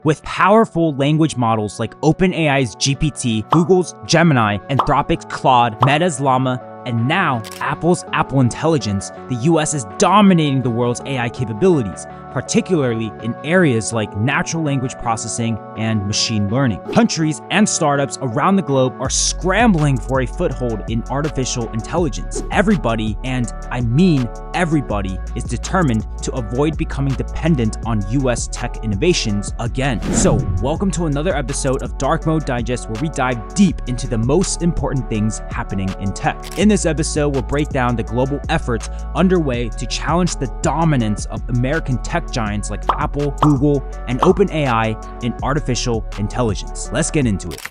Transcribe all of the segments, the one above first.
With powerful language models like OpenAI's GPT, Google's Gemini, Anthropic's Claude, Meta's Llama, and now Apple's Apple Intelligence, the US is dominating the world's AI capabilities, particularly in areas like natural language processing and machine learning. Countries and startups around the globe are scrambling for a foothold in artificial intelligence. Everybody, and I mean everybody, is determined to avoid becoming dependent on US tech innovations again. So, welcome to another episode of Dark Mode Digest, where we dive deep into the most important things happening in tech. In this episode, we'll break down the global efforts underway to challenge the dominance of American tech giants like Apple, Google, and OpenAI in artificial intelligence. Let's get into it.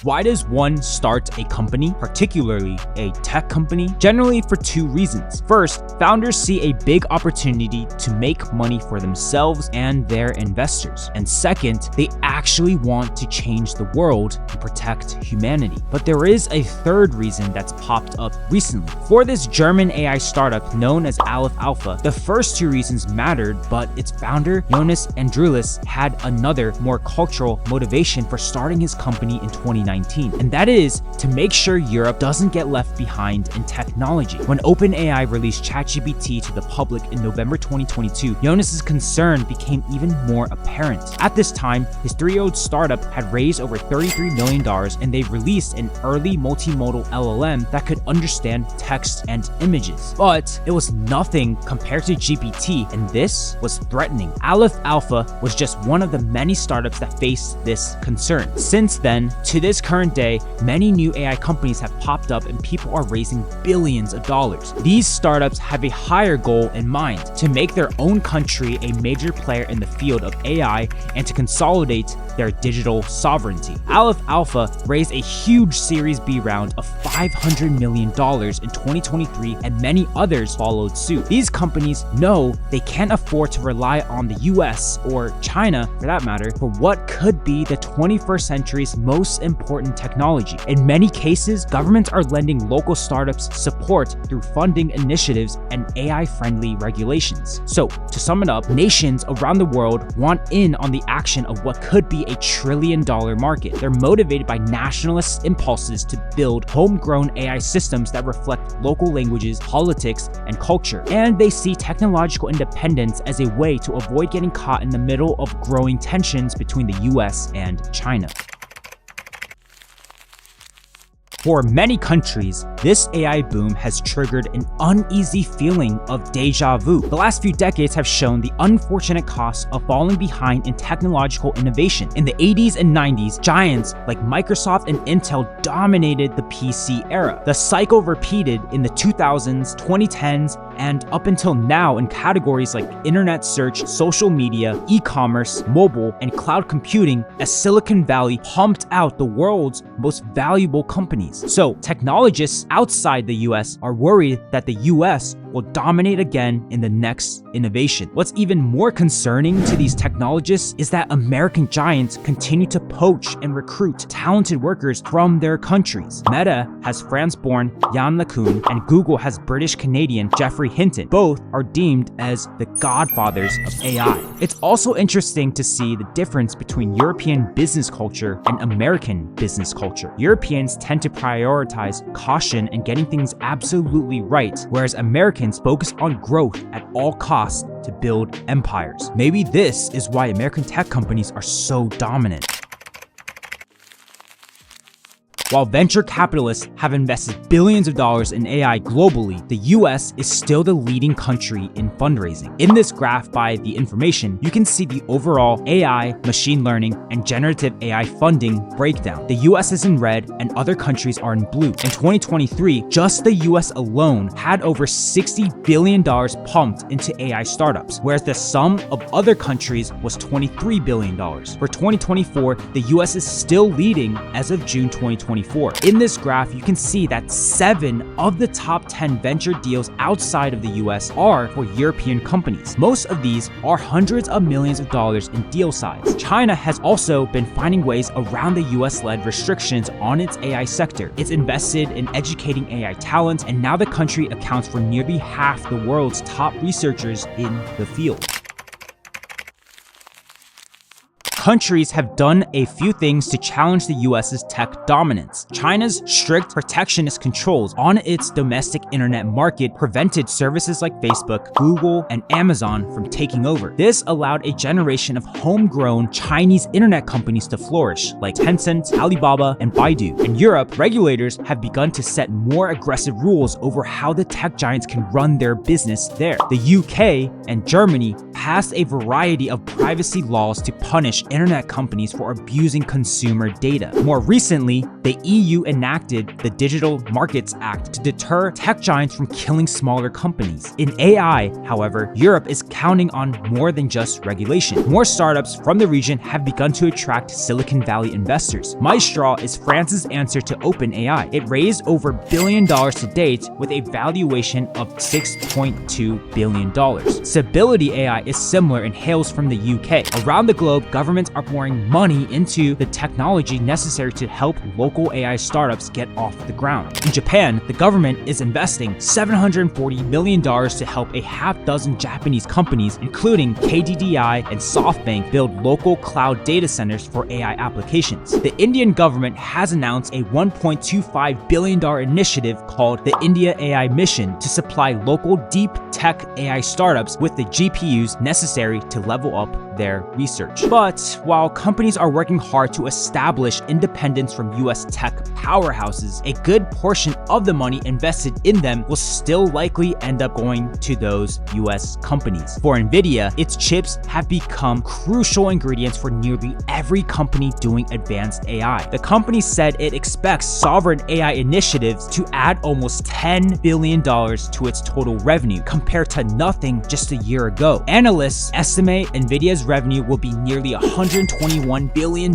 Why does one start a company, particularly a tech company? Generally for two reasons. First, founders see a big opportunity to make money for themselves and their investors. And second, they actually want to change the world and protect humanity. But there is a third reason that's popped up recently. For this German AI startup known as Aleph Alpha, the first two reasons mattered, but its founder, Jonas Andrulis, had another, more cultural motivation for starting his company in 2019. And that is to make sure Europe doesn't get left behind in technology. When OpenAI released ChatGPT to the public in November 2022, Jonas's concern became even more apparent. At this time, his 3-year-old startup had raised over $33 million, and they released an early multimodal LLM that could understand text and images. But it was nothing compared to GPT, and this was threatening. Aleph Alpha was just one of the many startups that faced this concern. Since then, to this current day, many new AI companies have popped up and people are raising billions of dollars. These startups have a higher goal in mind: to make their own country a major player in the field of AI and to consolidate their digital sovereignty. Aleph Alpha raised a huge Series B round of $500 million in 2023, and many others followed suit. These companies know they can't afford to rely on the US, or China for that matter, for what could be the 21st century's most important technology. In many cases, governments are lending local startups support through funding initiatives and AI-friendly regulations. So, to sum it up, nations around the world want in on the action of what could be a trillion-dollar market. They're motivated by nationalist impulses to build homegrown AI systems that reflect local languages, politics, and culture. And they see technological independence as a way to avoid getting caught in the middle of growing tensions between the US and China. For many countries, this AI boom has triggered an uneasy feeling of déjà vu. The last few decades have shown the unfortunate cost of falling behind in technological innovation. In the 80s and 90s, giants like Microsoft and Intel dominated the PC era. The cycle repeated in the 2000s, 2010s, and up until now in categories like internet search, social media, e-commerce, mobile, and cloud computing, as Silicon Valley pumped out the world's most valuable companies. So, technologists outside the US are worried that the US will dominate again in the next innovation. What's even more concerning to these technologists is that American giants continue to poach and recruit talented workers from their countries. Meta has France-born Yann LeCun, and Google has British-Canadian Geoffrey Hinton. Both are deemed as the godfathers of AI. It's also interesting to see the difference between European business culture and American business culture. Europeans tend to prioritize caution and getting things absolutely right, whereas Americans focus on growth at all costs to build empires. Maybe this is why American tech companies are so dominant. While venture capitalists have invested billions of dollars in AI globally, the US is still the leading country in fundraising. In this graph by The Information, you can see the overall AI, machine learning, and generative AI funding breakdown. The US is in red and other countries are in blue. In 2023, just the US alone had over $60 billion pumped into AI startups, whereas the sum of other countries was $23 billion. For 2024, the US is still leading as of June 2024. In this graph, you can see that 7 of the top 10 venture deals outside of the US are for European companies. Most of these are hundreds of millions of dollars in deal size. China has also been finding ways around the US-led restrictions on its AI sector. It's invested in educating AI talent, and now the country accounts for nearly half the world's top researchers in the field. countries have done a few things to challenge the US's tech dominance. China's strict protectionist controls on its domestic internet market prevented services like Facebook, Google, and Amazon from taking over. This allowed a generation of homegrown Chinese internet companies to flourish, like Tencent, Alibaba, and Baidu. In Europe, regulators have begun to set more aggressive rules over how the tech giants can run their business there. The UK and Germany passed a variety of privacy laws to punish internet companies for abusing consumer data. More recently, the EU enacted the Digital Markets Act to deter tech giants from killing smaller companies. In AI, however, Europe is counting on more than just regulation. More startups from the region have begun to attract Silicon Valley investors. Mistral is France's answer to OpenAI. It raised over $1 billion to date with a valuation of $6.2 billion. Stability AI is similar and hails from the UK. Around the globe, governments are pouring money into the technology necessary to help local AI startups get off the ground. In Japan, the government is investing $740 million to help a half-dozen Japanese companies, including KDDI and SoftBank, build local cloud data centers for AI applications. The Indian government has announced a $1.25 billion initiative called the India AI Mission to supply local deep tech AI startups with the GPUs necessary to level up their research. But while companies are working hard to establish independence from US tech powerhouses, a good portion of the money invested in them will still likely end up going to those US companies. For Nvidia, its chips have become crucial ingredients for nearly every company doing advanced AI. The company said it expects sovereign AI initiatives to add almost $10 billion to its total revenue, compared to nothing just a year ago. Analysts estimate Nvidia's revenue will be nearly $121 billion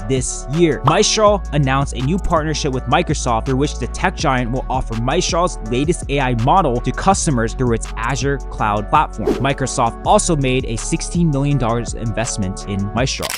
this year. Mistral announced a new partnership with Microsoft through which the tech giant will offer Mistral's latest AI model to customers through its Azure cloud platform. Microsoft also made a $16 million investment in Mistral.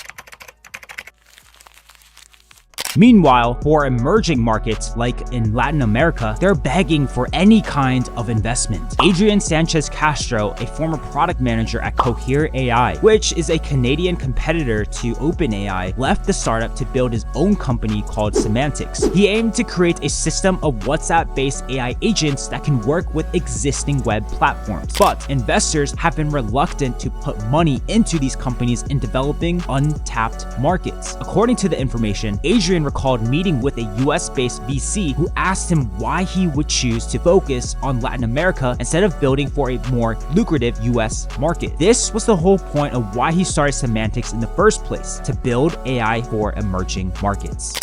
Meanwhile, for emerging markets like in Latin America, they're begging for any kind of investment. Adrian Sanchez Castro, a former product manager at Cohere AI, which is a Canadian competitor to OpenAI, left the startup to build his own company called Semantics. He aimed to create a system of WhatsApp-based AI agents that can work with existing web platforms. But investors have been reluctant to put money into these companies in developing untapped markets. According to the information, Adrian recalled meeting with a US-based VC who asked him why he would choose to focus on Latin America instead of building for a more lucrative US market. This was the whole point of why he started Semantics in the first place, to build AI for emerging markets.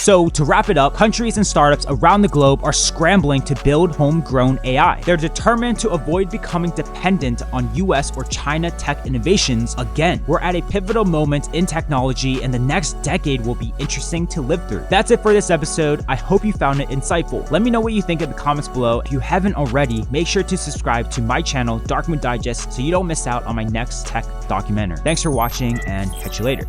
So to wrap it up, countries and startups around the globe are scrambling to build homegrown AI. They're determined to avoid becoming dependent on US or China tech innovations again. We're at a pivotal moment in technology, and the next decade will be interesting to live through. That's it for this episode. I hope you found it insightful. Let me know what you think in the comments below. If you haven't already, make sure to subscribe to my channel, Dark Moon Digest, so you don't miss out on my next tech documentary. Thanks for watching, and catch you later.